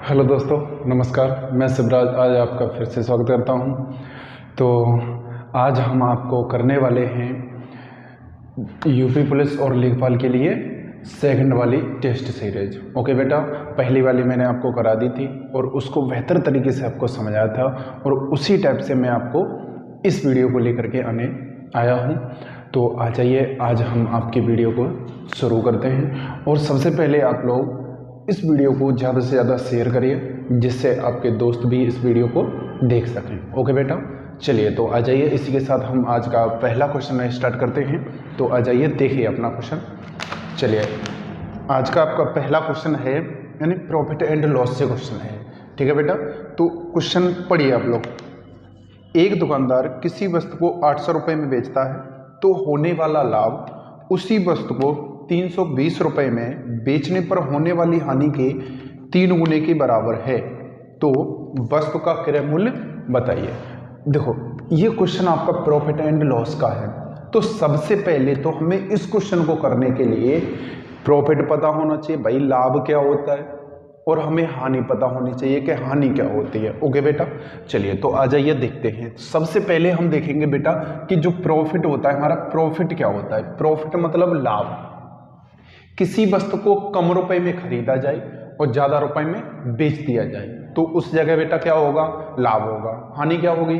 Hello दोस्तों, नमस्कार। मैं शिवराज आज आपका फिर से स्वागत करता हूं। तो आज हम आपको करने वाले हैं यूपी पुलिस और लेखपाल के लिए सेकंड वाली टेस्ट सीरीज। ओके बेटा, पहली वाली मैंने आपको करा दी थी और उसको बेहतर तरीके से आपको समझाया था और उसी टाइप से मैं आपको इस वीडियो को लेकर के आने आया हूं। तो आ जाइए, आज हम आपकी वीडियो को शुरू करते हैं। और सबसे पहले आप लोग इस वीडियो को ज़्यादा से ज़्यादा शेयर करिए जिससे आपके दोस्त भी इस वीडियो को देख सकें। ओके बेटा, चलिए तो आ जाइए। इसी के साथ हम आज का पहला क्वेश्चन स्टार्ट करते हैं। तो आ जाइए, देखिए अपना क्वेश्चन। चलिए, आज का आपका पहला क्वेश्चन है, यानी प्रॉफिट एंड लॉस से क्वेश्चन है। ठीक है बेटा, तो क्वेश्चन पढ़िए आप लोग। एक दुकानदार किसी वस्तु को 800 रुपये में बेचता है तो होने वाला लाभ उसी वस्तु को 320 रुपये में बेचने पर होने वाली हानि के 3 गुने के बराबर है। तो वस्तु का क्रय मूल्य बताइए। देखो, ये क्वेश्चन आपका प्रॉफिट एंड लॉस का है। तो सबसे पहले तो हमें इस क्वेश्चन को करने के लिए प्रॉफिट पता होना चाहिए, भाई लाभ क्या होता है, और हमें हानि पता होनी चाहिए कि हानि क्या होती है। ओके बेटा, चलिए तो आ जाइए देखते हैं। सबसे पहले हम देखेंगे बेटा कि जो प्रॉफिट होता है हमारा, प्रॉफिट क्या होता है। प्रॉफिट मतलब लाभ। किसी वस्तु को कम रुपए में खरीदा जाए और ज्यादा रुपए में बेच दिया जाए तो उस जगह बेटा क्या होगा, लाभ होगा। हानि क्या होगी,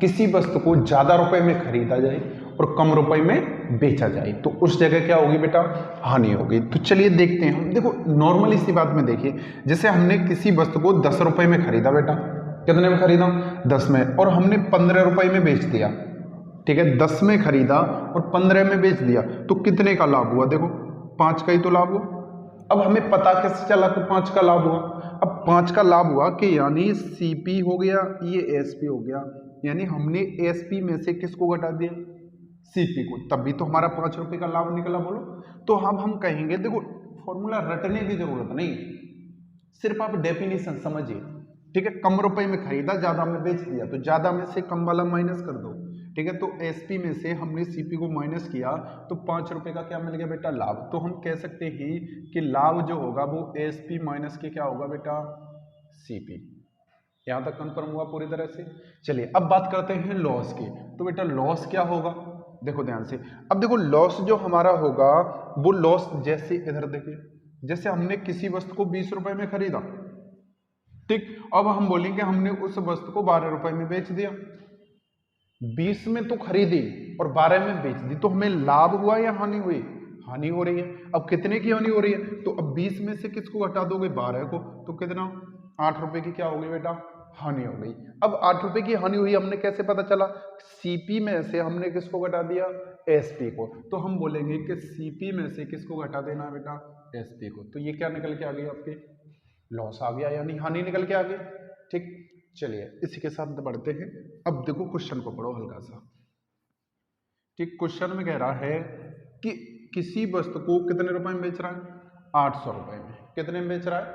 किसी वस्तु को ज्यादा रुपए में खरीदा जाए और कम रुपए में बेचा जाए तो उस जगह क्या होगी बेटा, हानि होगी। तो चलिए देखते हैं हम। देखो, नॉर्मली सी बात में देखिए, जैसे हमने किसी वस्तु को 10 रुपए में खरीदा बेटा, कितने में खरीदा, 10 में, और हमने 15 रुपए में बेच दिया। ठीक है, 10 में खरीदा और 15 में बेच दिया तो कितने का लाभ हुआ, देखो 5 का ही तो लाभ हुआ। अब हमें पता कैसे चला कि 5 का लाभ हुआ। अब 5 का लाभ हुआ कि यानी सीपी हो गया, ये एसपी हो गया, यानी हमने एसपी में से किसको घटा दिया, सीपी को, तभी तो हमारा 5 रुपए का लाभ निकला। बोलो, तो हम कहेंगे, देखो फॉर्मूला रटने की जरूरत नहीं, सिर्फ आप डेफिनेशन समझिए। ठीक है, कम रुपए में खरीदा, ज्यादा में बेच दिया, तो ज्यादा में से कम वाला माइनस कर दो। ठीक है, तो एसपी में से हमने सीपी को माइनस किया तो 5 रुपए का क्या मिल गया बेटा, लाभ। तो हम कह सकते हैं कि लाभ जो होगा वो एसपी माइनस के क्या होगा बेटा, सीपी। यहां तक कंफर्म हुआ पूरी तरह से। चलिए अब बात करते हैं लॉस की। तो बेटा लॉस क्या होगा, देखो ध्यान से। अब देखो, लॉस जो हमारा होगा वो लॉस, जैसे इधर देखिए, जैसे हमने किसी वस्तु को 20 रुपए में खरीदा, ठीक, अब हम बोलेंगे हमने उस वस्तु को 12 रुपए में बेच दिया। 20 में तो खरीदी और 12 में बेच दी, तो हमें लाभ हुआ या हानि हुई, हानि हो रही है। अब कितने की हानि हो रही है, तो अब 20 में से किसको घटा दोगे, 12 को, तो कितना, 8 रुपए की क्या होगी बेटा, हानि हो गई। अब 8 रुपए की हानि हुई, हमने कैसे पता चला, सीपी में से हमने किसको घटा दिया, एसपी को। तो हम बोलेंगे कि सीपी में से किसको घटा देना है बेटा, एसपी को। तो ये क्या निकल के आ गई आपके, लॉस आ गया, यानी हानि निकल के आ गई। ठीक, चलिए इसी के साथ बढ़ते हैं। अब देखो क्वेश्चन को पढ़ो हल्का सा। ठीक, क्वेश्चन में कह रहा है कि किसी वस्तु को कितने रुपए में बेच रहा है, 800 रुपए में। कितने में बेच रहा है,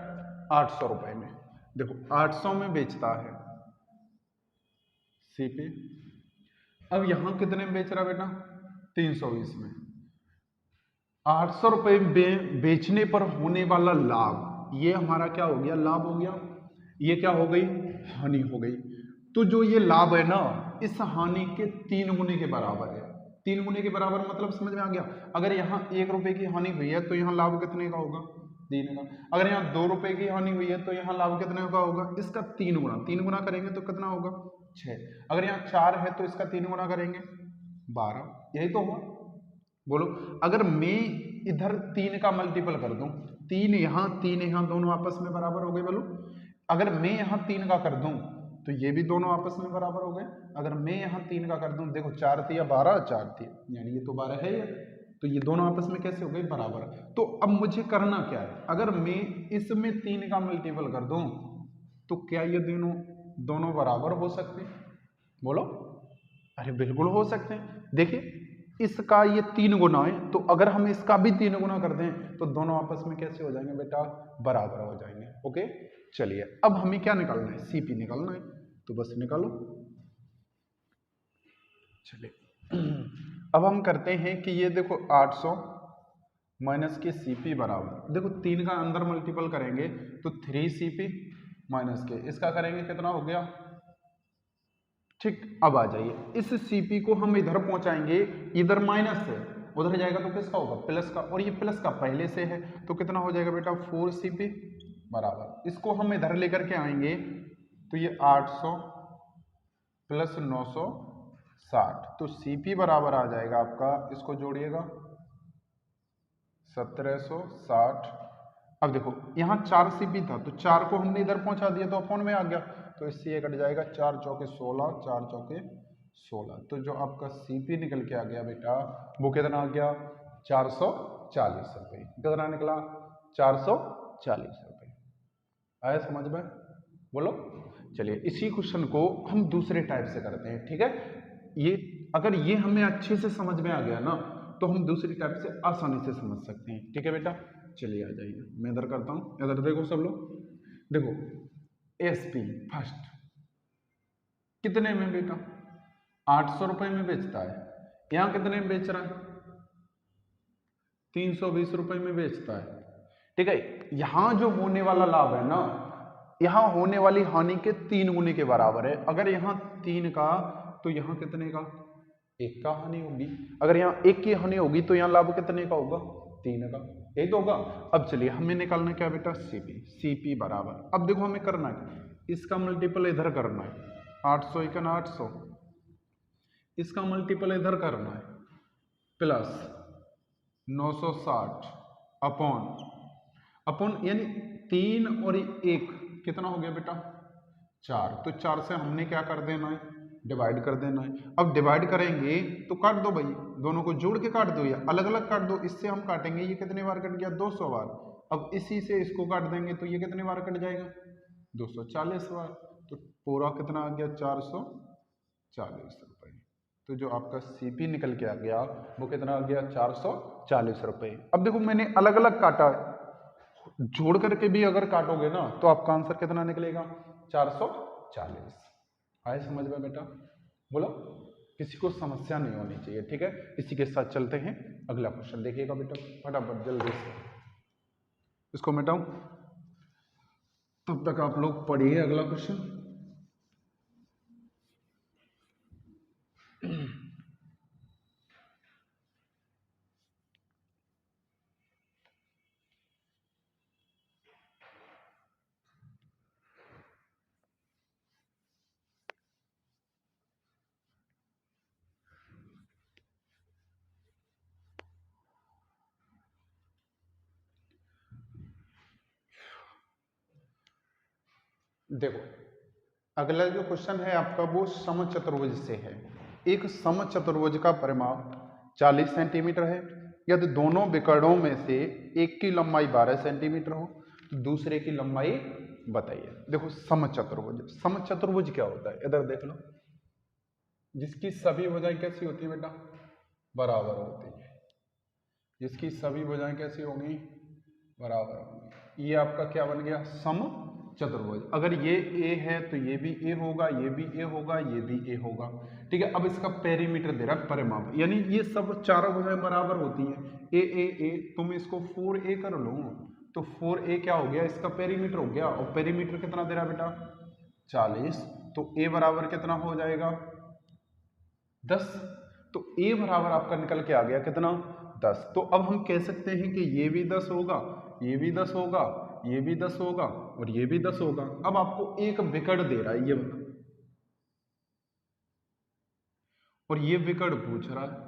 800 रुपए में। देखो 800 में बेचता है सीपी। अब यहां कितने में बेच रहा है बेटा, 320 में। 800 रुपए में बेचने पर होने वाला लाभ, ये हमारा क्या हो गया, लाभ हो गया। ये क्या हो गई, हानि हो गई। तो जो ये लाभ है ना, इस हानि के 3 गुने के बराबर है। 3 गुने के बराबर मतलब समझ में आ गया। अगर यहाँ 1 रुपए की हानि हुई है तो यहाँ लाभ कितने का होगा, 3 का। अगर यहाँ 2 रुपए की हानि हुई है तो यहाँ लाभ कितने का होगा, इसका 3 गुना। 3 गुना करेंगे तो कितना होगा, 6। अगर यहाँ 4 है तो इसका 3 गुना करेंगे 12। यही तो हुआ। बोलो, अगर मैं इधर 3 का मल्टीपल कर दूं, 3 यहाँ दोनों आपस में बराबर हो गए। बोलो, अगर मैं यहाँ 3 का कर दूं तो ये भी दोनों आपस में बराबर हो गए। अगर मैं यहाँ 3 का कर दूं, देखो 4 तिया 12, 4 तिया यानी ये तो 12 है ये, तो ये दोनों आपस में कैसे हो गए, बराबर। तो अब मुझे करना क्या है, अगर मैं इसमें 3 का मल्टीपल कर दूं तो क्या ये दोनों बराबर हो सकते हैं, बोलो। अरे बिल्कुल हो सकते हैं। देखिए, इसका ये 3 गुना है, तो अगर हम इसका भी 3 गुना कर दें तो दोनों आपस में कैसे हो जाएंगे बेटा, बराबर हो जाएंगे। ओके, चलिए अब हमें क्या निकालना है, सीपी निकालना है, तो बस निकालो। चलिए अब हम करते हैं कि ये देखो 800 माइनस के सीपी बराबर, देखो 3 का अंदर मल्टीपल करेंगे तो 3 सीपी माइनस के, इसका करेंगे कितना हो गया, ठीक। अब आ जाइए, इस Cp को हम इधर पहुंचाएंगे, इधर माइनस है, उधर जाएगा तो किसका होगा, प्लस का, और ये प्लस का पहले से है तो कितना हो जाएगा बेटा 4Cp बराबर, इसको हम इधर लेकर के आएंगे तो ये 800 प्लस 960, तो Cp बराबर आ जाएगा आपका, इसको जोड़िएगा 1760। अब देखो यहाँ 4Cp था तो 4 को हमने इधर पहुंचा दिया तो अपॉन में आ गया, तो इससे ये कट जाएगा, 4 चौके 16, 4 चौके 16, तो जो आपका Cp निकल के आ गया बेटा वो कितना आ गया 440 रुपये, कितना निकला 440 रुपये। आया समझ में, बोलो। चलिए इसी क्वेश्चन को हम दूसरे टाइप से करते हैं, ठीक है। ये अगर ये हमें अच्छे से समझ में आ गया ना तो हम दूसरी टाइप से आसानी से समझ सकते हैं, ठीक है बेटा। चलिए आ जाइए, मैं इधर करता हूँ, इधर देखो सब लोग, देखो SP फर्स्ट कितने में बेटा 800 रुपए में बेचता है, यहाँ कितने में बेच रहा है 320 रुपए में बेचता है, ठीक है। यहाँ जो होने वाला लाभ है ना, यहाँ होने वाली हानि के 3 गुने के बराबर है। अगर यहाँ 3 का तो यहाँ कितने का 1 का हानि होगी, अगर यहाँ 1 की हानि होगी तो यहाँ लाभ कितने का होगा 3 का, यही तो होगा। अब चलिए हमें निकालना क्या बेटा Cp बराबर, अब देखो हमें करना है इसका मल्टीपल इधर करना है 800 एकन 800, इसका मल्टीपल इधर करना है प्लस 960 अपॉन यानी 3 और 1 कितना हो गया बेटा 4, तो 4 से हमने क्या कर देना है डिवाइड कर देना है। अब डिवाइड करेंगे तो काट दो भाई, दोनों को जोड़ के काट दो या अलग अलग काट दो, इससे हम काटेंगे ये कितने बार कट गया 200 बार, अब इसी से इसको काट देंगे तो ये कितने बार कट जाएगा 240 बार, तो पूरा कितना आ गया 440 रुपये। तो जो आपका Cp निकल के आ गया वो कितना आ गया 440 रुपये। अब देखो मैंने अलग अलग काटा है, जोड़ करके भी अगर काटोगे ना तो आपका आंसर कितना निकलेगा 440। आए समझ में बेटा, बोलो। किसी को समस्या नहीं होनी चाहिए, ठीक है। इसी के साथ चलते हैं अगला क्वेश्चन, देखिएगा बेटा फटाफट जल्दी से, इसको मिटाऊं तब तक आप लोग पढ़िए अगला क्वेश्चन। देखो अगला जो क्वेश्चन है आपका वो समचतुर्भुज से है। एक समचतुर्भुज का परिमाप 40 सेंटीमीटर है, यदि दोनों विकर्णों में से एक की लंबाई 12 सेंटीमीटर हो तो दूसरे की लंबाई बताइए। देखो समचतुर्भुज क्या होता है, इधर देख लो, जिसकी सभी भुजाएं कैसी होती है बेटा बराबर होती है, जिसकी सभी भुजाएं कैसी होंगी बराबर होंगी। ये आपका क्या बन गया समचतुर्भुज। अगर ये ए है तो ये भी ए होगा, ये भी ए होगा, ये भी ए होगा, ठीक है। अब इसका पेरीमीटर दे रहा है परिमाप, यानी ये सब चारों भुजाएं बराबर होती हैं, ए ए ए, तुम इसको 4a कर लो तो 4a क्या हो गया इसका पेरीमीटर हो गया, और पेरीमीटर कितना दे रहा है बेटा 40, तो a बराबर कितना हो जाएगा 10, तो a बराबर आपका निकल के आ गया कितना 10। तो अब हम कह सकते हैं कि ये भी 10 होगा, ये भी 10 होगा, ये भी 10 होगा और ये भी 10 होगा। अब आपको एक विकर्ण दे रहा है ये बता, और ये विकर्ण पूछ रहा है।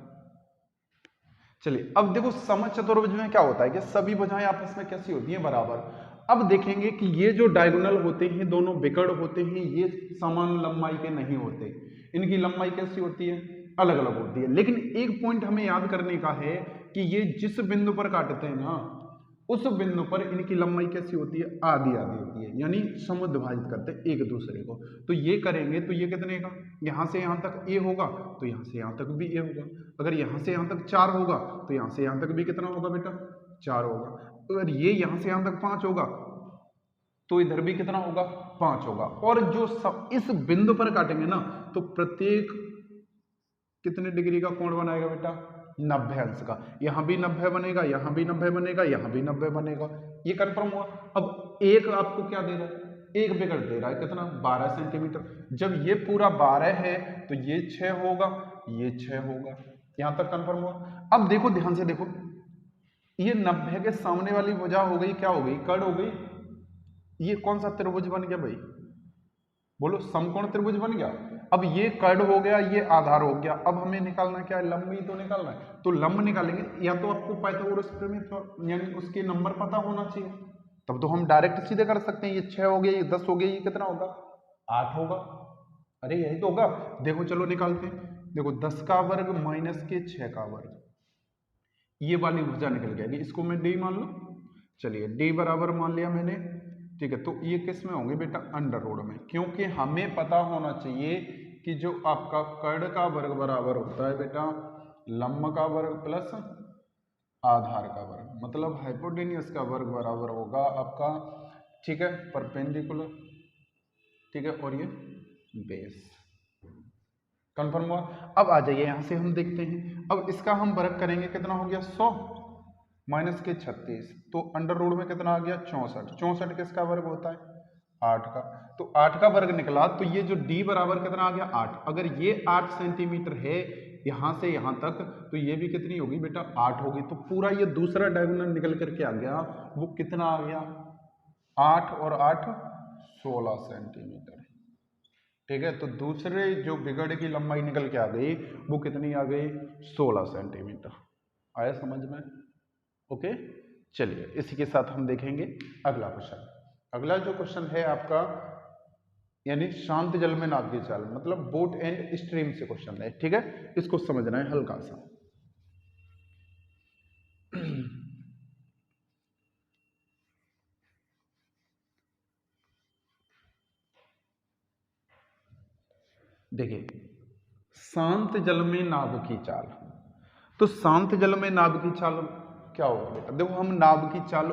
चलिए अब देखो समचतुर्भुज में क्या होता है कि सभी भुजाएं आपस में कैसी होती हैं बराबर। अब देखेंगे कि ये जो डायगोनल होते हैं दोनों विकर्ण होते हैं, ये समान लंबाई के नहीं होते, इनकी लंबाई कैसी होती है अलग अलग होती है। लेकिन एक पॉइंट हमें याद करने का है कि ये जिस बिंदु पर काटते हैं ना उस बिंदु पर इनकी लंबाई कैसी होती है आधी आधी होती है, यानी समद्विभाजित करते हैं एक दूसरे को। तो ये करेंगे तो ये कितने का, यहाँ से यहाँ तक ए होगा तो यहाँ से यहाँ तक भी ए होगा, अगर यहाँ से यहाँ तक 4 होगा तो यहाँ से यहाँ तक भी कितना होगा बेटा 4 होगा, अगर ये यहाँ से यहाँ तक 5 होगा तो इधर भी कितना होगा 5 होगा। और जो सब इस बिंदु पर काटेंगे ना तो प्रत्येक कितने डिग्री का कोण बनाएगा बेटा 90 अंश का, यहां भी 90 बनेगा, यहां भी 90 बनेगा, यहां भी 90 बनेगा, ये कंफर्म हुआ। अब एक आपको क्या दे रहा है एक बिगड़ दे रहा है कितना 12 सेंटीमीटर। जब ये पूरा 12 है तो ये 6 होगा, ये 6 होगा। यहां तक कंफर्म हुआ। अब देखो ध्यान से देखो, ये 90 के सामने वाली भुजा हो गई, क्या हो गई, कड़ हो गई। ये कौन सा त्रिभुज बन गया भाई, बोलो, समकोण त्रिभुज बन गया। अब ये कड़ हो गया, ये आधार हो गया। अब हमें निकालना क्या है, लंब ही तो निकालना है। तो लंब निकालेंगे, या तो आपको पाइथागोरस प्रमेय यानी उसके नंबर पता होना चाहिए, तब तो हम डायरेक्ट सीधे कर सकते हैं। ये 6 हो गया, ये 10 हो गया, ये कितना होगा, 8 होगा। अरे यही तो होगा। देखो चलो निकालते हैं। देखो 10 का वर्ग माइनस के 6 का वर्ग, ये वाली भुजा निकल जाएगी। इसको मैं डी मान लूं, चलिए डी बराबर मान लिया मैंने, ठीक है। तो ये किस में होंगे बेटा, अंडर रूट में, क्योंकि हमें पता होना चाहिए कि जो आपका कर्ण का वर्ग बराबर होता है बेटा लंब का वर्ग प्लस आधार का वर्ग, मतलब हाइपोटेनियस का वर्ग बराबर होगा आपका, ठीक है, परपेंडिकुलर, ठीक है, और ये बेस। कंफर्म हुआ। अब आ जाइए यहां से हम देखते हैं। अब इसका हम वर्ग करेंगे, कितना हो गया 100 माइनस के 36, तो अंडर रूट में कितना आ गया 64। 64 किसका वर्ग होता है, 8 का। तो 8 का वर्ग निकला, तो ये जो d बराबर कितना आ गया 8। अगर ये 8 सेंटीमीटर है यहां से यहां तक, तो ये भी कितनी होगी बेटा 8 होगी। तो पूरा ये दूसरा डायगोनल निकल करके आ गया, वो कितना आ गया 8 और 8 16 सेंटीमीटर, ठीक है। तो दूसरे जो बिगड़ की लंबाई निकल के आ गई वो कितनी आ गई 16 सेंटीमीटर। आया समझ में, ओके। चलिए इसी के साथ हम देखेंगे अगला क्वेश्चन। अगला जो क्वेश्चन है आपका, यानी शांत जल में नाव की चाल, मतलब बोट एंड स्ट्रीम से क्वेश्चन है, ठीक है। इसको समझना है हल्का सा। देखिए शांत जल में नाव की चाल, तो शांत जल में नाव की चाल क्या होगा बेटा, देखो हम नाव की चाल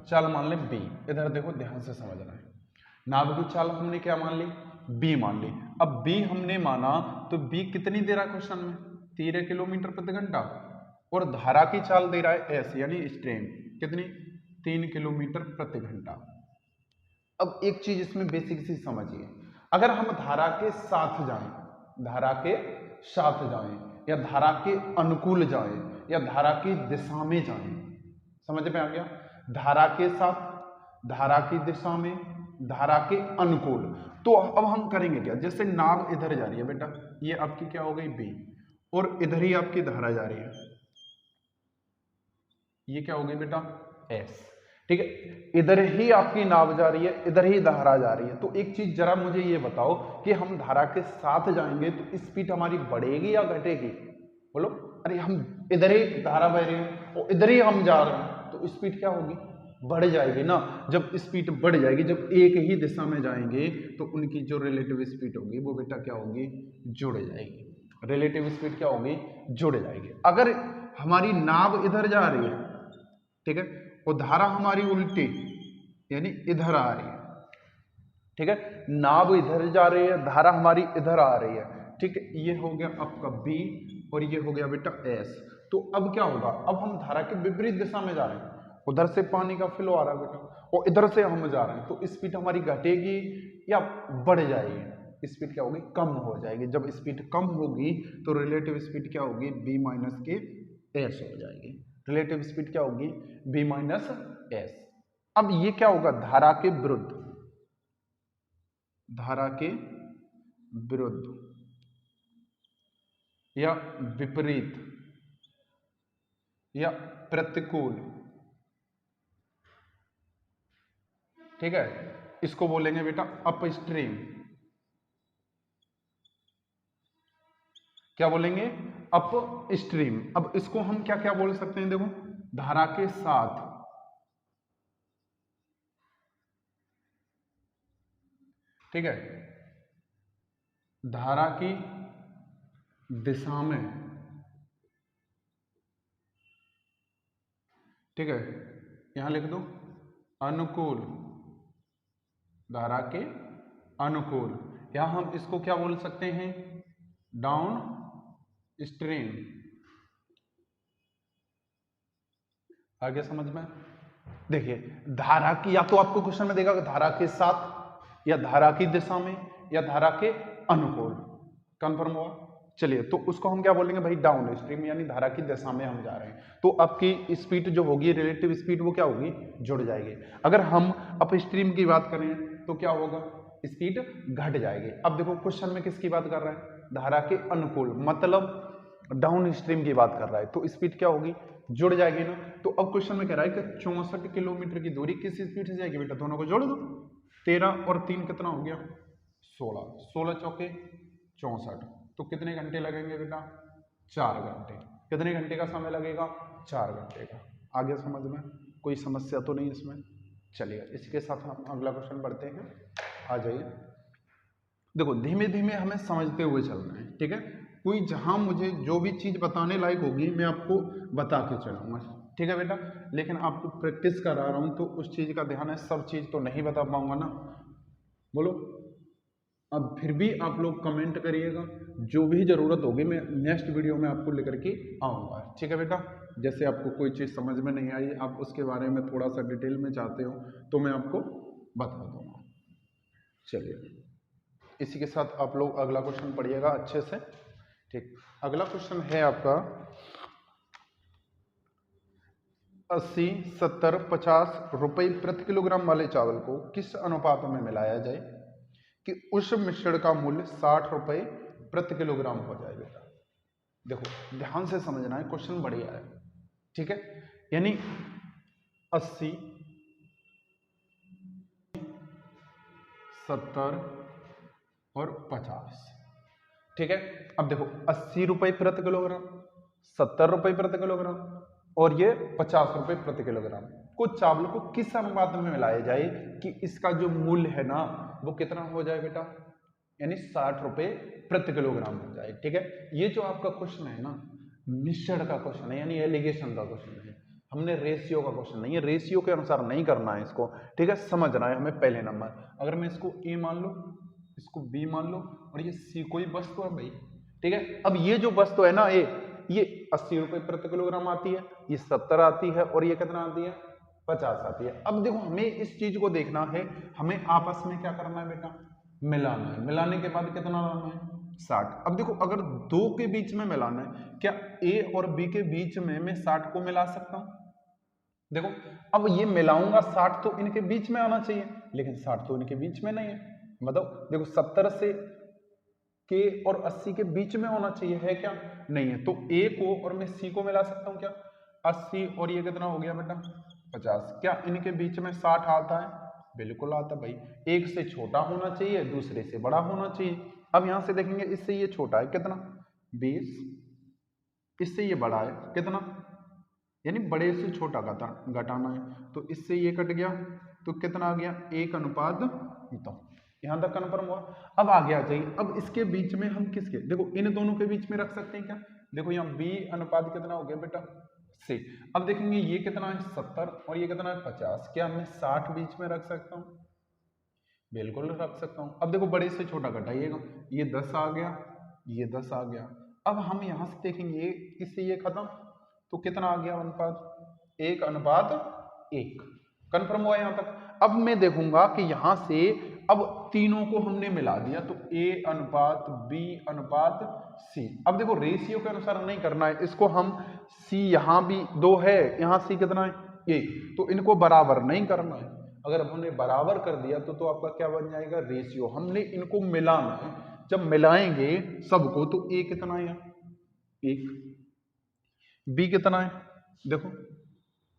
चाल मान लें बी। इधर देखो ध्यान से समझना है। नाव की चाल हमने क्या मान ली, बी मान ली। अब बी हमने माना, तो बी कितनी दे रहा है क्वेश्चन में, 13 किलोमीटर प्रति घंटा, और धारा की चाल दे रहा है एस यानी स्ट्रीम, कितनी 3 किलोमीटर प्रति घंटा। अब एक चीज इसमें बेसिक सी समझिए, अगर हम धारा के साथ जाएं, धारा के साथ जाएं, या धारा के अनुकूल जाएं, या धारा की दिशा में जाएं, समझ में आ गया, धारा के साथ, धारा की दिशा में, धारा के अनुकूल। तो अब हम करेंगे क्या, जैसे नाव इधर जा रही है बेटा, ये आपकी क्या हो गई बी, और इधर ही आपकी धारा जा रही है, ये क्या हो गई बेटा एस, ठीक है। इधर ही आपकी नाव जा रही है, इधर ही धारा जा रही है। तो एक चीज जरा मुझे ये बताओ कि हम धारा के साथ जाएंगे तो स्पीड हमारी बढ़ेगी या घटेगी, बोलो। अरे हम इधर ही धारा बह रही है और इधर ही हम जा रहे हैं, तो स्पीड क्या होगी, बढ़ जाएगी ना। जब स्पीड बढ़ जाएगी, जब एक ही दिशा में जाएंगे, तो उनकी जो रिलेटिव स्पीड होगी वो बेटा क्या होगी, जुड़ जाएगी। रिलेटिव स्पीड क्या होगी, जुड़ जाएगी। अगर हमारी नाव इधर जा रही है, ठीक है, और धारा हमारी उल्टी यानी इधर आ रही है, ठीक है, नाव इधर जा रही है, धारा हमारी इधर आ रही है, ठीक है। ये हो गया आपका बी और ये हो गया बेटा एस। तो अब क्या होगा, अब हम धारा के विपरीत दिशा में जा रहे हैं, उधर से पानी का फ्लो आ रहा है बेटा, और इधर से हम जा रहे हैं, तो स्पीड हमारी घटेगी या बढ़ जाएगी, स्पीड क्या होगी, कम हो जाएगी। जब स्पीड कम होगी तो रिलेटिव स्पीड क्या होगी, बी माइनस के एस हो जाएगी। रिलेटिव स्पीड क्या होगी, बी माइनस एस। अब ये क्या होगा, धारा के विरुद्ध, धारा के विरुद्ध या विपरीत या प्रतिकूल, ठीक है, इसको बोलेंगे बेटा अपस्ट्रीम। क्या बोलेंगे, अप स्ट्रीम। अब इसको हम क्या क्या बोल सकते हैं, देखो धारा के साथ, ठीक है, धारा की दिशा में, ठीक है, यहां लिख दो अनुकूल, धारा के अनुकूल, या हम इसको क्या बोल सकते हैं, डाउन स्ट्रीम। आगे समझ में, देखिए धारा की, या तो आपको क्वेश्चन में देगा धारा के साथ, या धारा की दिशा में या धारा के अनुकूल। कंफर्म हुआ? चलिए, तो उसको हम क्या बोलेंगे भाई, डाउन स्ट्रीम, यानी धारा की दिशा में हम जा रहे हैं। तो आपकी स्पीड जो होगी, रिलेटिव स्पीड, वो क्या होगी, जुड़ जाएगी। अगर हम अप स्ट्रीम की बात करें तो क्या होगा, स्पीड घट जाएगी। अब देखो क्वेश्चन में किसकी बात कर रहा है, धारा के अनुकूल, मतलब डाउन स्ट्रीम की बात कर रहा है, तो स्पीड क्या होगी, जुड़ जाएगी ना। तो अब क्वेश्चन में कह रहा है कि 64 किलोमीटर की दूरी किस स्पीड से जाएगी बेटा, दोनों को जोड़ दो। 13 और 3 कितना हो गया, 16, 16 चौके 64, तो कितने घंटे लगेंगे बेटा, 4 घंटे। कितने घंटे का समय लगेगा, 4 घंटे का। आगे समझ में कोई समस्या तो नहीं इसमें? चलिए, इसके साथ हम अगला क्वेश्चन पढ़ते हैं। आ जाइए, देखो धीमे धीमे हमें समझते हुए चलना है, ठीक है। कोई जहां मुझे जो भी चीज बताने लायक होगी मैं आपको बता के चलूंगा, ठीक है बेटा। लेकिन आपको प्रैक्टिस करा रहा हूं तो उस चीज का ध्यान है, सब चीज तो नहीं बता पाऊंगा ना, बोलो। अब फिर भी आप लोग कमेंट करिएगा, जो भी जरूरत होगी मैं नेक्स्ट वीडियो में आपको लेकर के आऊँगा, ठीक है बेटा। जैसे आपको कोई चीज़ समझ में नहीं आई, आप उसके बारे में थोड़ा सा डिटेल में चाहते हो तो मैं आपको बता दूंगा। चलिए, इसी के साथ आप लोग अगला क्वेश्चन पढ़िएगा अच्छे से, ठीक। अगला क्वेश्चन है आपका 80, 70, 50 रुपये प्रति किलोग्राम वाले चावल को किस अनुपात में मिलाया जाए कि उस मिश्रण का मूल्य 60 रुपये प्रति किलोग्राम हो जाए बेटा। देखो ध्यान से समझना है, क्वेश्चन बढ़िया है, ठीक है। यानी 80, 70 और 50, ठीक है। अब देखो 80 रुपये प्रति किलोग्राम, 70 रुपये प्रति किलोग्राम और ये 50 रुपये प्रति किलोग्राम को चावल को किस अनुपात में मिलाया जाए कि इसका जो मूल्य है ना वो कितना हो जाए बेटा, यानी 60 रुपये प्रति किलोग्राम हो जाए, ठीक है। ये जो आपका क्वेश्चन है ना, मिश्रण का क्वेश्चन है, यानी एलिगेशन का क्वेश्चन है। हमने रेशियो का क्वेश्चन नहीं है, रेशियो के अनुसार नहीं करना है इसको, ठीक है। समझना है हमें पहले नंबर। अगर मैं इसको ए मान लो, इसको बी मान लो और ये सी कोई वस्तु है भाई, ठीक है। अब ये जो वस्तु है ना ए, ये 80 रुपये प्रति किलोग्राम आती है, ये 70 आती है और ये कितना आती है, 50 आती है। अब देखो हमें इस चीज को देखना है, हमें आपस में क्या करना है बेटा, मिलाना है। मिलाने के बाद कितना लाना है, 60। अब देखो अगर दो के बीच में मिलाना है, क्या ए और बी के बीच में मैं 60 को मिला सकता हूं? देखो अब ये मिलाऊंगा 60 तो इनके बीच में आना चाहिए, लेकिन 60 तो इनके बीच में नहीं है। मतलब देखो 70 से के और 80 के बीच में होना चाहिए, है क्या, नहीं है। तो ए को और मैं सी को मिला सकता हूं क्या, 80 और ये कितना हो गया बेटा, 50। क्या इनके बीच में 60 आता है, बिल्कुल आता भाई। एक से छोटा होना चाहिए, दूसरे से बड़ा होना चाहिए। अब यहां से देखेंगे, इससे ये छोटा है कितना, 20, इससे ये बड़ा है कितना, यानी बड़े से छोटा घटाना है, तो इससे ये कट गया तो कितना आ गया, 1:2। यहां तक कन्फर्म हुआ। अब आगे आ जाइए, अब इसके बीच में हम किसके, देखो इन दोनों के बीच में रख सकते हैं क्या, देखो यहाँ बी अनुपात कितना हो गया बेटा, से। अब देखेंगे ये कितना है, 70 और ये कितना है, 50। क्या मैं 60 बीच में रख सकता हूँ, बिल्कुल रख सकता हूँ। अब देखो बड़े से छोटा घटाइएगा, ये 10 आ गया, ये 10 आ गया। अब हम यहां से देखेंगे इससे ये खत्म, तो कितना आ गया अनुपात, 1:1। कंफर्म हुआ यहां तक। अब मैं देखूंगा कि यहां से अब तीनों को हमने मिला दिया, तो A:B:C। अब देखो रेशियो के अनुसार नहीं करना है इसको, हम C यहां भी 2 है, यहां C कितना है, 1, तो इनको बराबर नहीं करना है। अगर हमने बराबर कर दिया तो आपका क्या बन जाएगा, रेशियो। हमने इनको मिलाना है, जब मिलाएंगे सबको तो A कितना है, 1, B कितना है, देखो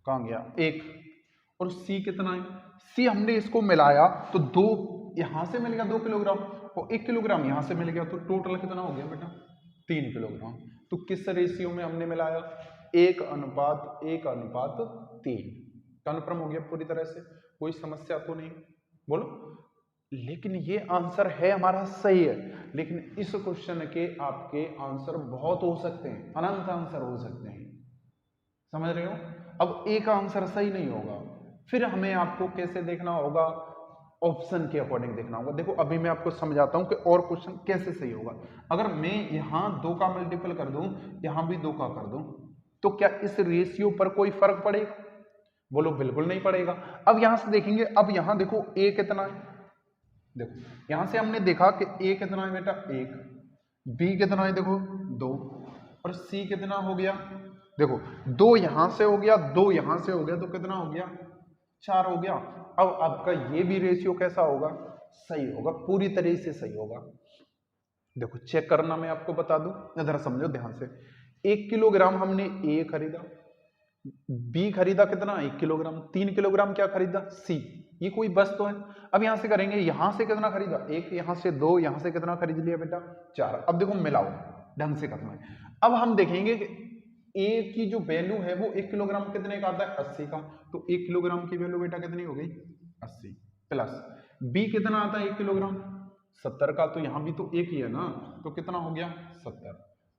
कहां गया, 1, और C कितना है, C हमने इसको मिलाया तो 2 यहां से मिल गया 2 किलोग्राम और 1 किलोग्राम यहां से मिल गया, तो टोटल कितना हो गया बेटा, 3 किलोग्राम। तो किस रेशियो में हमने मिलाया, 1:1:3। कन्फर्म हो गया पूरी तरह से, कोई समस्या तो नहीं, बोलो। लेकिन ये आंसर है हमारा सही है, लेकिन इस क्वेश्चन के आपके आंसर बहुत हो सकते हैं, अनंत आंसर हो सकते हैं, समझ रहे हो। अब एक आंसर सही नहीं होगा, फिर हमें आपको कैसे देखना होगा, ऑप्शन के अकॉर्डिंग देखना होगा। देखो अभी मैं आपको समझाता हूं कि और क्वेश्चन कैसे सही होगा। अगर मैं यहां 2 का मल्टीपल कर दूं, यहां भी 2 का कर दूं, तो क्या इस रेशियो पर कोई फर्क पड़ेगा, बोलो बिल्कुल नहीं पड़ेगा। अब यहां से देखेंगे, अब यहां देखो ए कितना है, देखो यहां से हमने देखा कि ए कितना है बेटा 1, बी कितना है देखो 2 और सी कितना हो गया देखो 2 यहां से हो गया 2 यहां से हो गया तो कितना हो गया 4 हो गया। अब आपका ये भी रेशियो कैसा होगा सही होगा, पूरी तरह से सही होगा। देखो चेक करना मैं आपको बता दूं, जरा समझो ध्यान से। 1 किलोग्राम हमने ए खरीदा, बी खरीदा कितना 1 किलोग्राम, 3 किलोग्राम क्या खरीदा सी, ये कोई वस्तु है। अब यहां से करेंगे, यहां से कितना खरीदा 1, यहां से 2, यहां से कितना खरीद लिया बेटा 4। अब देखो मिलाओ, ढंग से करना है। अब हम देखेंगे कि ए की जो वैल्यू है वो 1 किलोग्राम कितने का आता है 80 का, तो 1 किलोग्राम की वैल्यू बेटा कितनी हो गई 80 प्लस बी कितना आता है 1 किलोग्राम 70 का, तो यहां भी तो एक ही है ना, तो कितना हो गया 70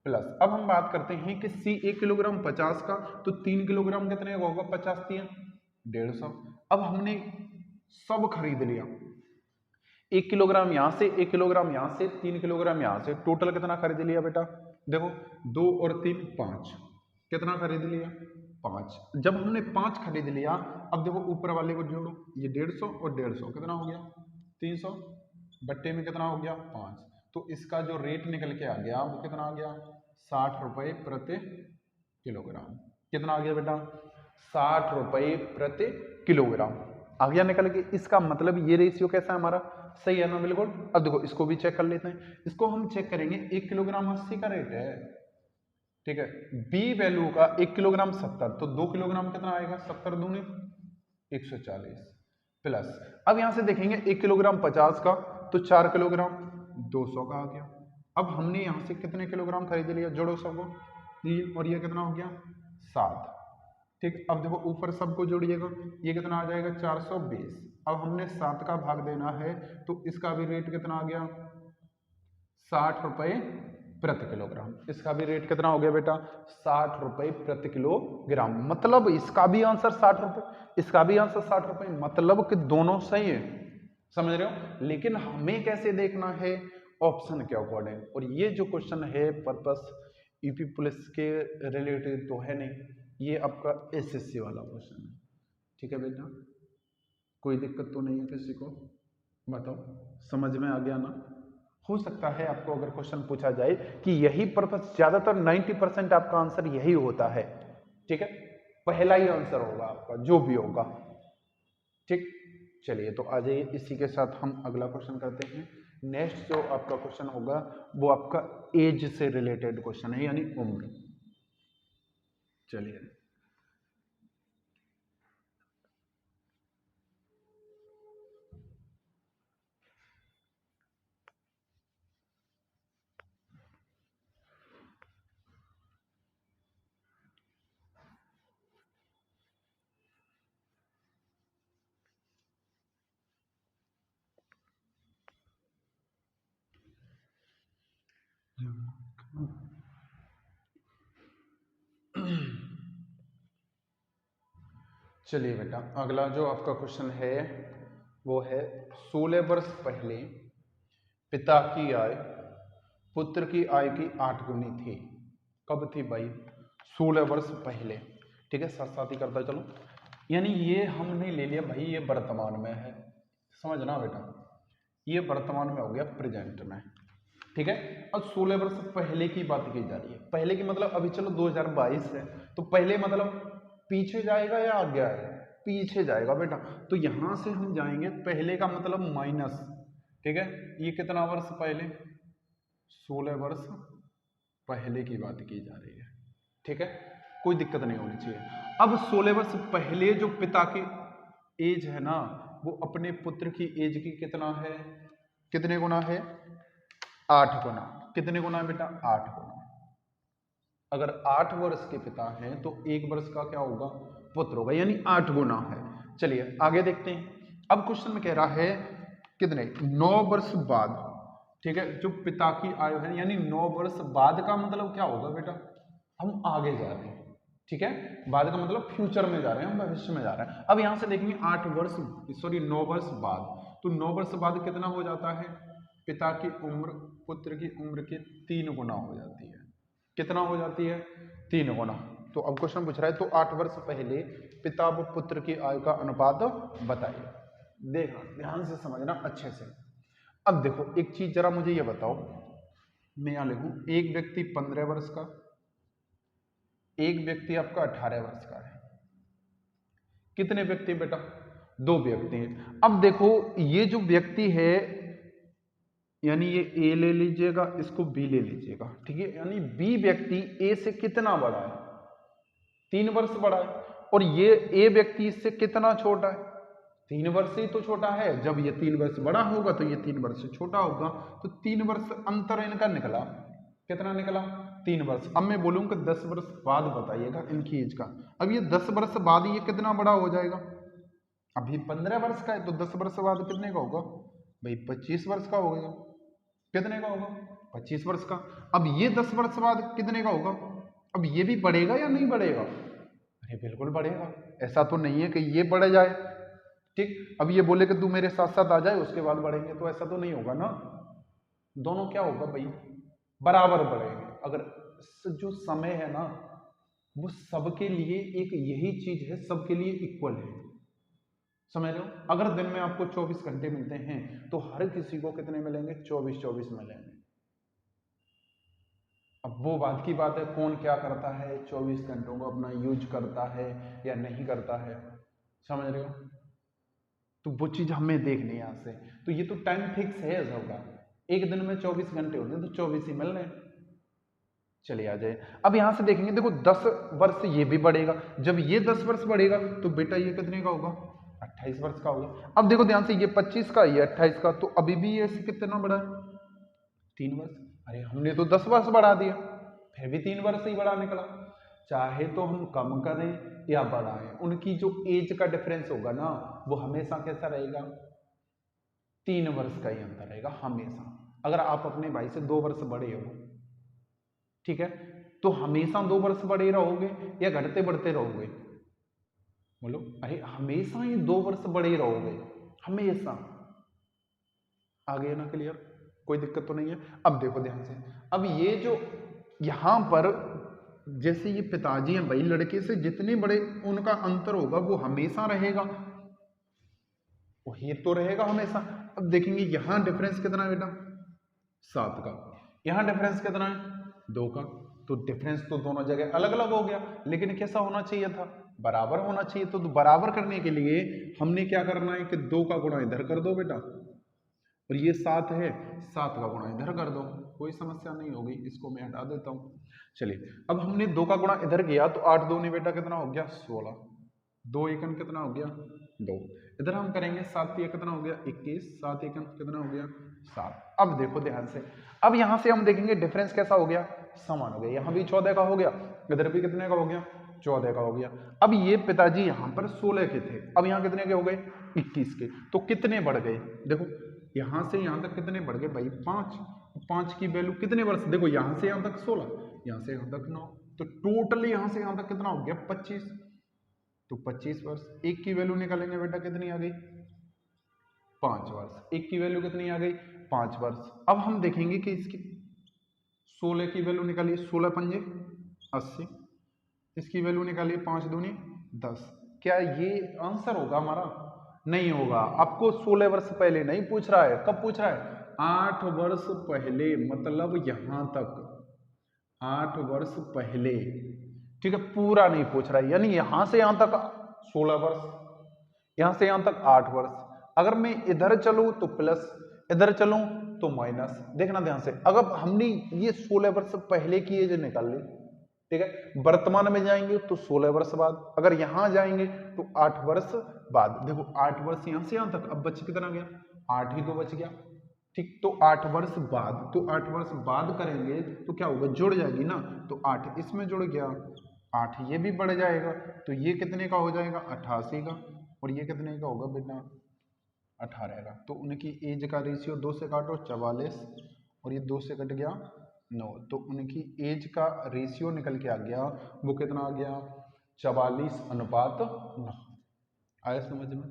प्लस। अब हम बात करते हैं कि सी 1 किलोग्राम 50 का, तो 3 किलोग्राम कितने का होगा 50 3 150। अब हमने सब खरीद लिया, 1 किलोग्राम यहां से 1 किलोग्राम यहां से 3 किलोग्राम यहां से, टोटल कितना खरीद लिया बेटा देखो 2 और 3 5, कितना खरीद लिया 5। जब हमने 5 खरीद लिया, अब देखो ऊपर वाले को जोड़ो, ये 150 और 150 कितना हो गया 300, बट्टे में कितना हो गया 5, तो इसका जो रेट निकल के आ गया वो कितना आ गया 60 रुपए प्रति किलोग्राम। कितना आ गया बेटा 60 रुपए प्रति किलोग्राम आ गया निकल के। इसका मतलब ये रेशियो कैसा है हमारा सही है ना बिल्कुल। अब देखो इसको भी चेक कर लेते हैं, इसको हम चेक करेंगे 1 किलोग्राम 80 का रेट है, ठीक है। बी वैल्यू का 1 किलोग्राम 70, तो 2 किलोग्राम कितना आएगा 70 दूनी 140 प्लस। अब यहां से देखेंगे 1 किलोग्राम 50 का, तो 4 किलोग्राम 200 का आ गया। अब हमने यहां से कितने किलोग्राम खरीद लिया, जोड़ो सबको, ये और ये कितना हो गया 7, ठीक। अब देखो ऊपर सबको जोड़िएगा, ये कितना आ जाएगा 420। अब हमने 7 का भाग देना है, तो इसका भी रेट कितना आ गया 60 रुपए प्रति किलोग्राम। इसका भी रेट कितना हो गया बेटा 60 रुपए प्रति किलोग्राम, मतलब इसका भी आंसर 60 रुपए, इसका भी आंसर 60 रुपए, मतलब कि दोनों सही है, समझ रहे हो। लेकिन हमें कैसे देखना है ऑप्शन के अकॉर्डिंग, और ये जो क्वेश्चन है पर्पस यूपी पुलिस के रिलेटेड तो है नहीं, ये आपका एसएससी वाला क्वेश्चन है, ठीक है बेटा। कोई दिक्कत तो नहीं है किसी को, बताओ समझ में आ गया ना। हो सकता है आपको अगर क्वेश्चन पूछा जाए कि यही पर्पस, ज्यादातर 90% आपका आंसर यही होता है, ठीक है, पहला ही आंसर होगा आपका जो भी होगा, ठीक। चलिए तो आ जाइए, इसी के साथ हम अगला क्वेश्चन करते हैं। नेक्स्ट जो आपका क्वेश्चन होगा वो आपका एज से रिलेटेड क्वेश्चन है, यानी उम्र। चलिए चलिए बेटा, अगला जो आपका क्वेश्चन है वो है 16 वर्ष पहले पिता की आय पुत्र की आय की 8 गुनी थी। कब थी भाई 16 वर्ष पहले, ठीक है, साथ साथ ही करता चलो। यानी ये हमने ले लिया भाई, ये वर्तमान में है, समझना बेटा, ये वर्तमान में हो गया प्रेजेंट में, ठीक है। अब 16 वर्ष पहले की बात की जा रही है, पहले की मतलब अभी चलो 2022 है, तो पहले मतलब पीछे जाएगा या आगे आएगा, पीछे जाएगा बेटा। तो यहां से हम जाएंगे, पहले का मतलब माइनस, ठीक है, ये कितना वर्ष पहले 16 वर्ष पहले की बात की जा रही है, ठीक है, कोई दिक्कत नहीं होनी चाहिए। अब 16 वर्ष पहले जो पिता की एज है ना, वो अपने पुत्र की एज की कितना है, कितने गुना है 8 गुना। कितने गुना है बेटा 8 गुना। अगर 8 वर्ष के पिता हैं तो 1 वर्ष का क्या होगा पुत्र होगा, यानी 8 गुना है। चलिए आगे देखते हैं। अब क्वेश्चन में कह रहा है कितने 9 वर्ष बाद, ठीक है, जो पिता की आयु है, यानी 9 वर्ष बाद का मतलब क्या होगा बेटा, हम आगे जा रहे हैं, ठीक है, बाद का मतलब फ्यूचर में जा रहे हैं, हम भविष्य में जा रहे हैं। अब यहां से देखेंगे 8 वर्ष, सॉरी 9 वर्ष बाद, तो 9 वर्ष बाद कितना हो जाता है, पिता की उम्र पुत्र की उम्र के 3 गुना हो जाती है। कितना हो जाती है 3 गुना। तो अब क्वेश्चन पूछ रहा है, तो 8 वर्ष पहले पिता व पुत्र की आयु का अनुपात बताइए। देखना ध्यान से समझना अच्छे से। अब देखो एक चीज जरा मुझे ये बताओ, मैं यहां लिखूं एक व्यक्ति 15 वर्ष का, एक व्यक्ति आपका 18 वर्ष का है। कितने व्यक्ति बेटा? 2 व्यक्ति हैं। अब देखो ये जो व्यक्ति है, यानी ये ए ले लीजिएगा, इसको बी ले लीजिएगा, ठीक है। यानी बी व्यक्ति ए से कितना बड़ा है? 3 वर्ष बड़ा है। और ये ए व्यक्ति इससे कितना छोटा है? 3 वर्ष ही तो छोटा है। जब ये 3 वर्ष बड़ा होगा तो ये 3 वर्ष से छोटा होगा, तो 3 वर्ष अंतर इनका निकला। कितना निकला? 3 वर्ष। अब मैं बोलूंगा 10 वर्ष बाद बताइएगा इनकी एज का। अब ये 10 वर्ष बाद ये कितना बड़ा हो जाएगा? अभी 15 वर्ष का है, तो 10 वर्ष बाद कितने का होगा भाई? 25 वर्ष का होगा। कितने का होगा? 25 वर्ष का। अब ये 10 वर्ष बाद कितने का होगा? अब ये भी बढ़ेगा या नहीं बढ़ेगा? अरे बिल्कुल बढ़ेगा। ऐसा तो नहीं है कि ये बढ़ जाए, ठीक। अब ये बोले कि तू मेरे साथ साथ आ जाए उसके बाद बढ़ेंगे, तो ऐसा तो नहीं होगा ना। दोनों क्या होगा भाई? बराबर बढ़ेंगे। अगर जो समय है ना वो सबके लिए एक यही चीज है, सबके लिए इक्वल है, समझ रहे हो। अगर दिन में आपको 24 घंटे मिलते हैं तो हर किसी को कितने मिलेंगे? 24 मिलेंगे। अब वो बात की बात है कौन क्या करता है, 24 घंटों को अपना यूज करता है या नहीं करता है, समझ रहे हो। तो वो चीज हमें देखनी है यहाँ से। तो ये तो टाइम फिक्स है सबका, एक दिन में 24 घंटे होते हैं तो 24 ही मिल रहे हैं। चलिए आ जाए। अब यहां से देखेंगे, देखो 10 वर्ष ये भी बढ़ेगा। जब ये 10 वर्ष बढ़ेगा तो बेटा ये कितने का होगा? 28 वर्ष का होगा। अब देखो ध्यान से, ये 25 का, ये 28 का, तो अभी भी ये कितना बढ़ा है? 3 वर्ष। अरे हमने तो 10 वर्ष बढ़ा दिया, फिर भी 3 वर्ष ही बढ़ा निकला। चाहे तो हम कम करें या बढ़ाएं, उनकी जो एज का डिफरेंस होगा ना वो हमेशा कैसा रहेगा? 3 वर्ष का ही अंतर रहेगा हमेशा। अगर आप अपने भाई से 2 वर्ष बड़े हो, ठीक है, तो हमेशा 2 वर्ष बड़े रहोगे या घटते बढ़ते रहोगे? बोलो। अरे हमेशा ही 2 वर्ष बड़े रहोगे, हमेशा। आ गया ना क्लियर? कोई दिक्कत तो नहीं है। अब देखो ध्यान से, अब ये जो यहां पर जैसे ये पिताजी हैं भाई, लड़के से जितने बड़े उनका अंतर होगा वो हमेशा रहेगा, वही तो रहेगा हमेशा। अब देखेंगे यहां डिफरेंस कितना है बेटा? 7 का। यहां डिफरेंस कितना है? 2 का। तो डिफरेंस तो दोनों जगह अलग अलग हो गया, लेकिन कैसा होना चाहिए था? बराबर होना चाहिए। तो बराबर करने के लिए हमने क्या करना है कि 2 का गुणा इधर कर दो बेटा, और ये 7 है, 7 का गुणा इधर कर दो, कोई समस्या नहीं होगी। इसको मैं हटा देता हूँ। चलिए, अब हमने 2 का गुणा इधर किया तो 8 दूनी बेटा कितना हो गया? 16। 2 एकम कितना हो गया? 2। इधर हम करेंगे 7 तिया कितना हो गया? 21। 7 एकम कितना हो गया? 7। अब देखो ध्यान से, अब यहां से हम देखेंगे डिफरेंस कैसा हो गया? समान हो गया। यहां भी 14 का हो गया, इधर भी कितने का हो गया? 14 का हो गया। अब ये पिताजी यहां पर 16 के थे, अब यहां कितने के हो गए? 21 के। तो कितने बढ़ गए? देखो यहां से यहां तक कितने बढ़ गए भाई? 5। 5 की वैल्यू कितने वर्ष? देखो यहां से यहां तक 16, यहां से यहां तक 9, तो टोटल यहां से यहां तक कितना हो गया? 25। तो 25 वर्ष। एक की वैल्यू निकालेंगे बेटा, कितनी आ गई? 5 वर्ष। एक की वैल्यू कितनी आ गई? 5 वर्ष। अब हम देखेंगे कि इसकी 16 की वैल्यू निकालिए, 16 पंजे 80। इसकी वैल्यू निकालिए, 5 दूनी 10। क्या ये आंसर होगा हमारा? नहीं होगा। आपको 16 वर्ष पहले नहीं पूछ रहा है, कब पूछ रहा है? 8 वर्ष पहले, मतलब यहां तक 8 वर्ष पहले, ठीक है, पूरा नहीं पूछ रहा है। यानी यहां से यहां तक 16 वर्ष, यहां से यहां तक 8 वर्ष। अगर मैं इधर चलूं तो प्लस, इधर चलूं तो माइनस। देखना ध्यान से, अगर हमने ये 16 वर्ष पहले की एज निकाल ली, ठीक है, वर्तमान में जाएंगे तो 16 वर्ष बाद, अगर यहां जाएंगे तो 8 वर्ष बाद। देखो 8 वर्ष यहां से यहां तक, अब बच कितना गया? 8 ही तो बच गया, ठीक। तो 8 वर्ष बाद, तो 8 वर्ष बाद करेंगे तो क्या होगा? जुड़ जाएगी ना, तो 8 इसमें जुड़ गया, 8 ये भी बढ़ जाएगा, तो ये कितने का हो जाएगा? 88 का। और ये कितने का होगा बेटा? 18 का। तो उनकी एज का रेशियो 2 से काटो 44, और ये 2 से कट गया 9, तो उनकी एज का रेशियो निकल के आ गया, वो कितना आ गया? 44:9। आया समझ में?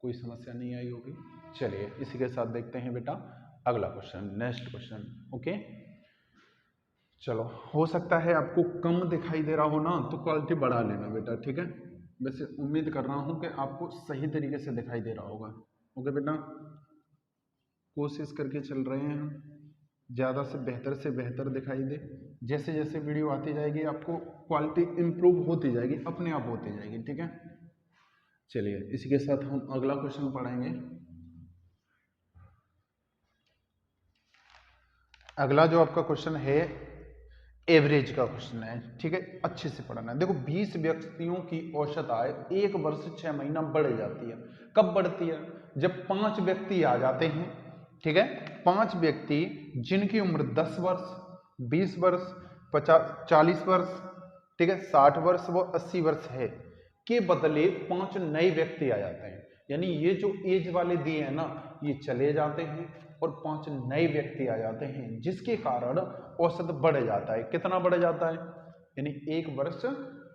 कोई समस्या नहीं आई होगी। चलिए इसी के साथ देखते हैं बेटा अगला क्वेश्चन, नेक्स्ट क्वेश्चन। ओके, चलो, हो सकता है आपको कम दिखाई दे रहा हो ना, तो क्वालिटी बढ़ा लेना बेटा, ठीक है। वैसे उम्मीद कर रहा हूं कि आपको सही तरीके से दिखाई दे रहा होगा। ओके बेटा, कोशिश करके चल रहे हैं हम, ज़्यादा से बेहतर दिखाई दे। जैसे जैसे वीडियो आती जाएगी आपको क्वालिटी इम्प्रूव होती जाएगी, अपने आप होती जाएगी, ठीक है। चलिए इसी के साथ हम अगला क्वेश्चन पढ़ेंगे। अगला जो आपका क्वेश्चन है एवरेज का क्वेश्चन है, ठीक है, अच्छे से पढ़ना है। देखो 20 व्यक्तियों की औसत आय 1 वर्ष 6 महीना बढ़ जाती है। कब बढ़ती है? जब 5 व्यक्ति आ जाते हैं, ठीक है, 5 व्यक्ति जिनकी उम्र 10 वर्ष, 20 वर्ष, 50, 40 वर्ष, ठीक है, 60 वर्ष व 80 वर्ष है, के बदले 5 नए व्यक्ति आ जाते हैं। यानी ये जो एज वाले दिए हैं ना, ये चले जाते हैं और 5 नए व्यक्ति आ जाते हैं, जिसके कारण औसत बढ़ जाता है। कितना बढ़ जाता है? यानी 1 वर्ष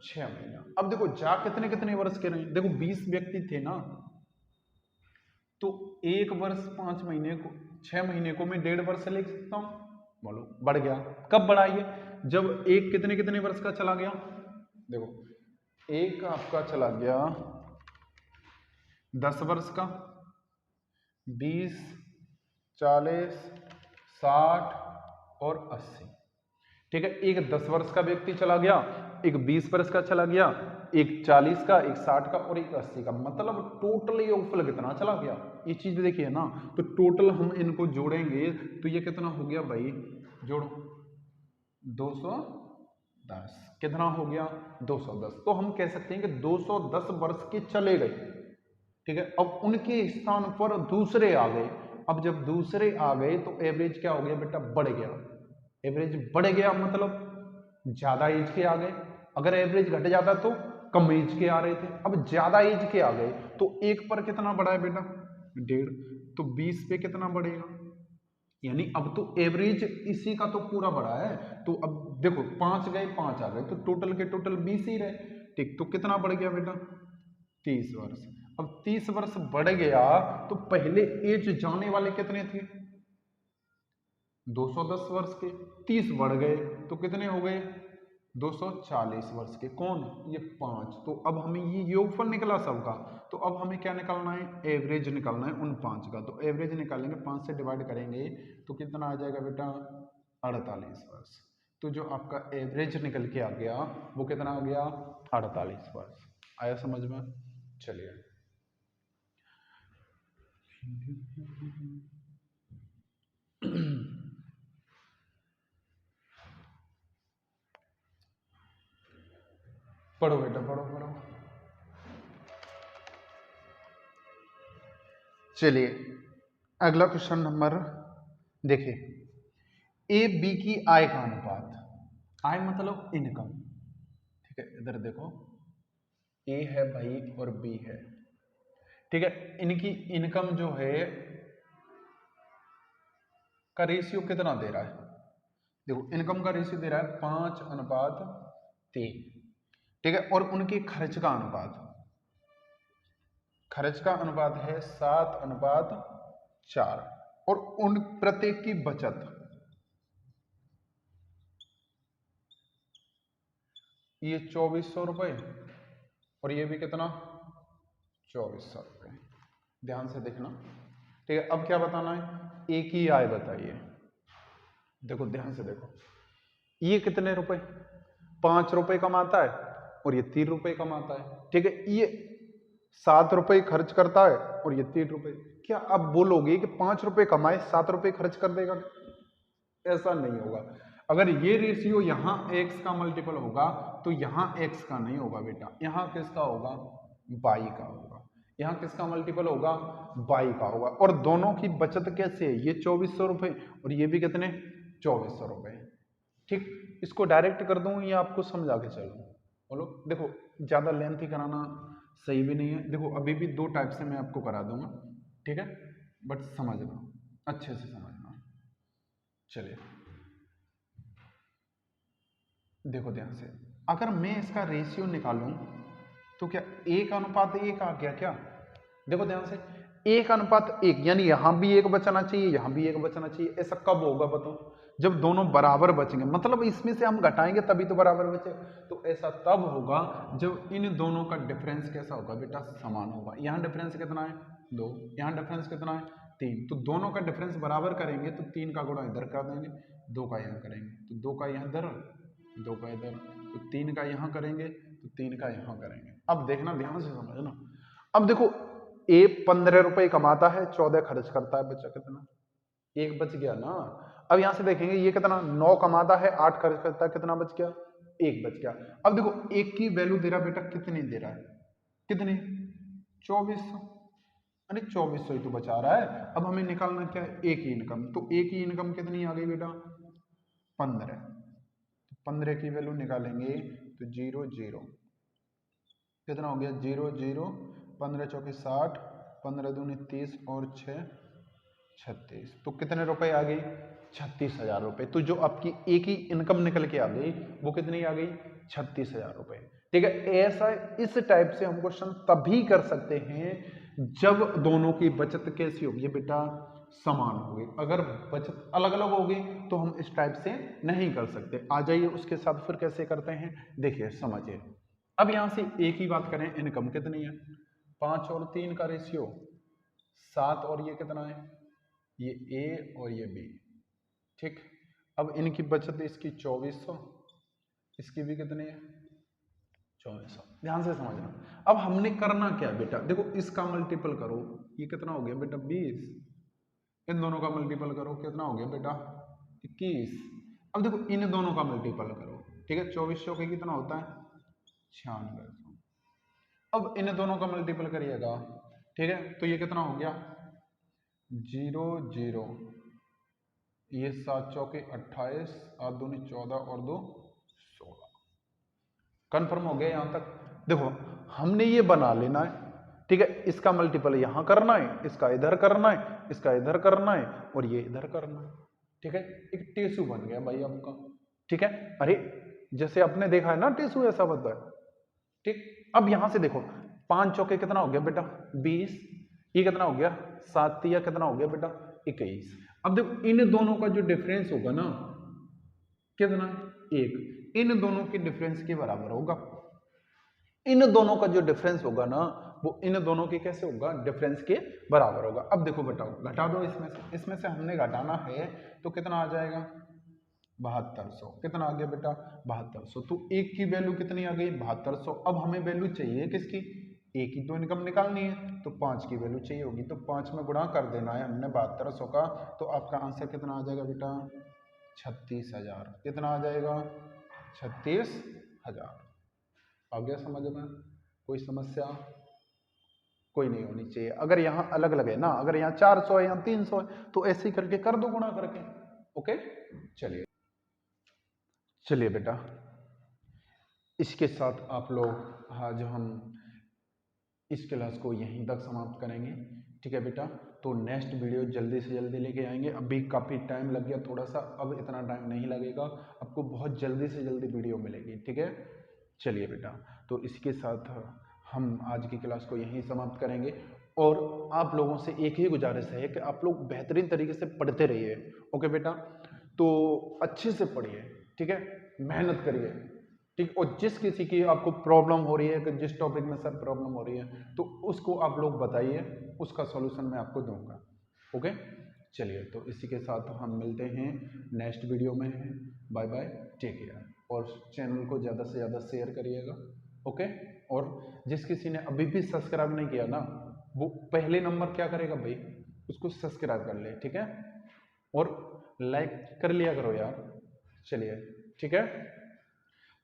6 महीना। अब देखो जा कितने कितने वर्ष के रहे, देखो 20 व्यक्ति थे ना, तो 1 वर्ष 5 महीने को 6 महीने को मैं 1.5 वर्ष लिख सकता हूं। बोलो बढ़ गया। कब बढ़ा ये? जब एक कितने कितने वर्ष का चला गया। देखो एक आपका चला गया 10 वर्ष का, 20, 40, 60 और 80, ठीक है। एक 10 वर्ष का व्यक्ति चला गया, एक 20 वर्ष का चला गया, एक 40 का, एक 60 का और एक 80 का। मतलब टोटल योगफल कितना चला गया, ये चीज देखिए ना। तो टोटल हम इनको जोड़ेंगे तो ये कितना हो गया भाई, जोड़ो 210। कितना हो गया? 210। तो हम कह सकते हैं कि 210 वर्ष के चले गए, ठीक है। अब उनके स्थान पर दूसरे आ गए। अब जब दूसरे आ गए तो एवरेज क्या हो गया बेटा? बढ़ गया। एवरेज बढ़ गया मतलब ज्यादा एज के आ गए। अगर एवरेज घट जाता तो कम एज के आ रहे थे, अब ज्यादा एज के आ गए तो 1 पर कितना बढ़ा है बेटा? 1.5। तो 20 पे कितना बढ़ेगा? यानी अब तो एवरेज इसी का तो पूरा बढ़ा है। तो अब देखो 5 गए 5 आ गए, तो टोटल के टोटल 20 ही रहे, ठीक। तो कितना बढ़ गया बेटा? 30 वर्ष। अब 30 वर्ष बढ़ गया तो पहले एज जाने वाले कितने थे? 210 वर्ष के। 30 बढ़ गए तो कितने हो गए? 240 वर्ष के। कौन? ये 5। तो अब हमें ये योगफल निकला सबका, तो अब हमें क्या निकालना है? एवरेज निकालना है उन 5 का। तो एवरेज निकालेंगे, 5 से डिवाइड करेंगे तो कितना आ जाएगा बेटा? 48 वर्ष। तो जो आपका एवरेज निकल के आ गया वो कितना आ गया? 48 वर्ष। आया समझ में? चलिए पढ़ो बेटा, पढ़ो पढ़ो। चलिए अगला क्वेश्चन नंबर देखिए, ए बी की आय का अनुपात। आय मतलब इनकम, ठीक है। इधर देखो ए है भाई और बी है, ठीक है। इनकी इनकम जो है का रेशियो कितना दे रहा है? देखो इनकम का रेशियो दे रहा है 5:3, ठीक है। और उनके खर्च का अनुपात, खर्च का अनुपात है 7:4। और उन प्रत्येक की बचत, ये 2400 रुपये और ये भी कितना? 2400 रुपये। ध्यान से देखना, ठीक है। अब क्या बताना है? एक ही आय बताइए। देखो ध्यान से देखो, ये कितने रुपए? 5 रुपए कमाता है और ये 3 रुपए कमाता है, ठीक है। ये 7 रुपए खर्च करता है और ये 3 रुपए। क्या आप बोलोगे कि 5 रुपए कमाए 7 रुपए खर्च कर देगा? ऐसा नहीं होगा। अगर ये रेशियो यहाँ x का मल्टीपल होगा तो यहाँ x का नहीं होगा बेटा, यहाँ किसका होगा? y का होगा। यहाँ किसका मल्टीपल होगा? y का होगा। और दोनों की बचत कैसे है? ये 2400 रुपए और ये भी कितने? 2400 रुपए, ठीक। इसको डायरेक्ट कर दूं या आपको समझा के चलूं? बोलो। देखो ज्यादा लेंथी कराना सही भी नहीं है। देखो अभी भी 2 टाइप से मैं आपको करा दूंगा, ठीक है, बट समझना, अच्छे से समझना। चलिए देखो ध्यान से, अगर मैं इसका रेशियो निकालूं तो क्या 1:1 आ गया क्या? देखो ध्यान से, 1:1, यानी यहां भी 1 बचना चाहिए, यहां भी 1 बचना चाहिए। ऐसा कब होगा बताओ? जब दोनों बराबर बचेंगे, मतलब इसमें से हम घटाएंगे तभी तो बराबर बचे। तो ऐसा तब होगा जब इन दोनों का डिफरेंस कैसा होगा बेटा? समान होगा। यहाँ डिफरेंस कितना है? 2। यहाँ डिफरेंस कितना है? 3, तो दोनों का डिफरेंस बराबर करेंगे तो 3 का गुणा इधर कर देंगे, 2 का यहाँ करेंगे तो 2 का यहाँ इधर, 2 का इधर, तो 3 का यहाँ करेंगे तो 3 का यहाँ करेंगे। अब देखना, ध्यान से समझना। अब देखो ए 15 रुपए कमाता है, 14 खर्च करता है, बचा कितना? 1 बच गया ना। अब यहां से देखेंगे ये कितना, 9 कमाता है, 8 खर्च करता है, कितना बच गया? 1 बच गया। अब देखो 1 की वैल्यू दे रहा बेटा, कितनी दे रहा है? कितनी? 2400। अरे 2400 ही तो बचा रहा है। अब हमें निकालना क्या है? एक ही इनकम। तो एक ही इनकम कितनी आ गई बेटा? 15। तो 15 की वैल्यू निकालेंगे तो 0 0 कितना हो गया? 0 0, 15 चौके 60, 15 दूनी 30 और 6 36। तो कितने रुपए आ गई? 36,000 रुपए। तो जो आपकी एक ही इनकम निकल के आ गई वो कितनी आ गई? 36,000 रुपए। ठीक है, ऐसा इस टाइप से हम क्वेश्चन तभी कर सकते हैं जब दोनों की बचत कैसी होगी बेटा? समान होगी। अगर बचत अलग अलग होगी तो हम इस टाइप से नहीं कर सकते। आ जाइए उसके साथ फिर कैसे करते हैं, देखिए समझिए। अब यहां से एक ही बात करें, इनकम कितनी है? 5 और 3 का रेशियो 7, और ये कितना है? ये ए और ये बी। ठीक, अब इनकी बचत इसकी 2400, इसकी भी कितनी है? 2400। ध्यान से समझना। अब हमने करना क्या है बेटा? देखो इसका मल्टीपल करो, ये कितना हो गया बेटा? 20। इन दोनों का मल्टीपल करो, कितना हो गया बेटा? 21। अब देखो इन दोनों का मल्टीपल करो, ठीक है, 2400 के कितना होता है? 9600। अब इन दोनों का मल्टीपल करिएगा, ठीक है, तो ये कितना हो गया? 0 0, ये 7 चौके 28, 8 दूनी 14 और 2 16। कंफर्म हो गया यहां तक? देखो हमने ये बना लेना है, ठीक है, इसका मल्टीपल यहां करना है, इसका इधर करना है, इसका इधर करना है और ये इधर करना है। ठीक है, एक टेसू बन गया भाई आपका। ठीक है, अरे जैसे आपने देखा है ना टेसू ऐसा बनता है। ठीक, अब यहां से देखो 5 चौके कितना हो गया बेटा? 20। ये कितना हो गया? 7 तिया कितना हो गया बेटा? 21। अब देखो इन दोनों का जो डिफरेंस होगा ना, कितना? 1। इन दोनों के डिफरेंस के बराबर होगा। इन दोनों का जो डिफरेंस होगा ना, वो इन दोनों के कैसे होगा? डिफरेंस के बराबर होगा। अब देखो बताओ, घटा दो इसमें से हमने घटाना है तो कितना आ जाएगा? 7200। कितना आ गया बेटा? 7200। तो एक की वैल्यू कितनी आ गई? 7200। अब हमें वैल्यू चाहिए किसकी? एक ही तो इनकम निकालनी है, तो 5 की वैल्यू चाहिए होगी, तो 5 में गुणा कर देना है हमने 7200 का। तो आपका आंसर कितना आ जाएगा बेटा? 36,000। कितना आ जाएगा? 36,000। आ गया समझ में? कोई समस्या कोई नहीं होनी चाहिए। अगर यहाँ अलग अलग है ना, अगर यहाँ 400 है, यहाँ 300 है, तो ऐसे ही करके कर दो गुणा करके। ओके, चलिए चलिए बेटा, इसके साथ आप लोग आज हम इस क्लास को यहीं तक समाप्त करेंगे। ठीक है बेटा, तो नेक्स्ट वीडियो जल्दी से जल्दी लेके आएंगे। अभी काफ़ी टाइम लग गया थोड़ा सा, अब इतना टाइम नहीं लगेगा, आपको बहुत जल्दी से जल्दी वीडियो मिलेगी। ठीक है, चलिए बेटा, तो इसके साथ हम आज की क्लास को यहीं समाप्त करेंगे। और आप लोगों से एक ही गुजारिश है कि आप लोग बेहतरीन तरीके से पढ़ते रहिए। ओके बेटा, तो अच्छे से पढ़िए, ठीक है, मेहनत करिए, ठीक। और जिस किसी की आपको प्रॉब्लम हो रही है कि जिस टॉपिक में सर प्रॉब्लम हो रही है, तो उसको आप लोग बताइए, उसका सॉल्यूशन मैं आपको दूंगा। ओके, चलिए, तो इसी के साथ हम मिलते हैं नेक्स्ट वीडियो में। Bye bye, take care. और चैनल को ज़्यादा से ज़्यादा शेयर करिएगा। ओके, और जिस किसी ने अभी भी सब्सक्राइब नहीं किया ना, वो पहले नंबर क्या करेगा भाई, उसको सब्सक्राइब कर ले, ठीक है, और लाइक कर लिया करो यार। चलिए, ठीक है,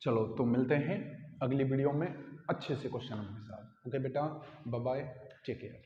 चलो तो मिलते हैं अगली वीडियो में अच्छे से क्वेश्चन के साथ। ओके बेटा, बाय बाय, टेक केयर।